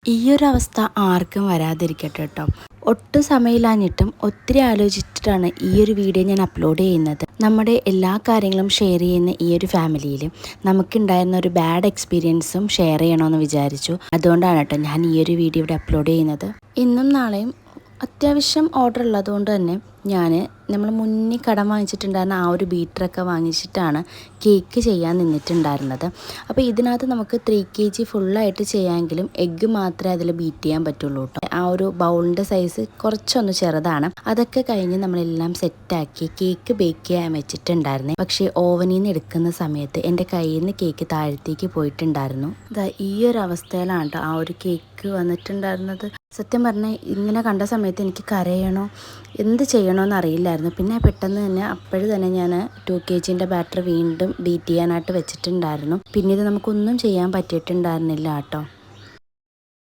ഈയൊരവസ്ഥ ആർക്കും വരാതിരിക്കട്ടെ കേട്ടോ. ഒട്ടും സമയമില്ലാഞ്ഞിട്ടും ഒത്തിരി ആലോചിച്ചിട്ടാണ് ഈ ഒരു വീഡിയോ ഞാൻ അപ്ലോഡ് ചെയ്യുന്നത്. നമ്മുടെ എല്ലാ കാര്യങ്ങളും ഷെയർ ചെയ്യുന്ന ഈ ഒരു ഫാമിലിയിൽ നമുക്കുണ്ടായിരുന്ന ഒരു ബാഡ് എക്സ്പീരിയൻസും ഷെയർ ചെയ്യണമെന്ന് വിചാരിച്ചു. അതുകൊണ്ടാണ് കേട്ടോ ഞാൻ ഈ ഒരു വീഡിയോ ഇവിടെ അപ്ലോഡ് ചെയ്യുന്നത്. ഇന്നും നാളെയും അത്യാവശ്യം ഓർഡർ ഉള്ളതുകൊണ്ട് തന്നെ നമ്മൾ മുന്നിൽ കടം വാങ്ങിച്ചിട്ടുണ്ടായിരുന്ന ആ ഒരു ബീറ്ററൊക്കെ വാങ്ങിച്ചിട്ടാണ് കേക്ക് ചെയ്യാൻ നിന്നിട്ടുണ്ടായിരുന്നത്. അപ്പോൾ ഇതിനകത്ത് നമുക്ക് 3 kg ഫുള്ളായിട്ട് ചെയ്യാമെങ്കിലും എഗ്ഗ് മാത്രമേ അതിൽ ബീറ്റ് ചെയ്യാൻ പറ്റുള്ളൂ കേട്ടോ. ആ ഒരു ബൗളിൻ്റെ സൈസ് കുറച്ചൊന്ന് ചെറുതാണ്. അതൊക്കെ കഴിഞ്ഞ് നമ്മളെല്ലാം സെറ്റാക്കി കേക്ക് ബേക്ക് ചെയ്യാൻ വെച്ചിട്ടുണ്ടായിരുന്നേ. പക്ഷേ ഓവനിൽ നിന്ന് എടുക്കുന്ന സമയത്ത് എൻ്റെ കയ്യിൽ നിന്ന് കേക്ക് താഴത്തേക്ക് പോയിട്ടുണ്ടായിരുന്നു. ഈ ഒരു അവസ്ഥയിലാണ് കേട്ടോ ആ ഒരു കേക്ക് വന്നിട്ടുണ്ടായിരുന്നത്. സത്യം പറഞ്ഞാൽ ഇങ്ങനെ കണ്ട സമയത്ത് എനിക്ക് കരയണോ എന്ത് ചെയ്യണമെന്ന് അറിയില്ലായിരുന്നു. പിന്നെ പെട്ടെന്ന് തന്നെ അപ്പോഴും തന്നെ ഞാൻ 2 kg ബാറ്റർ വീണ്ടും ബീറ്റ് ചെയ്യാനായിട്ട് വെച്ചിട്ടുണ്ടായിരുന്നു. പിന്നെ ഇത് നമുക്കൊന്നും ചെയ്യാൻ പറ്റിയിട്ടുണ്ടായിരുന്നില്ല കേട്ടോ.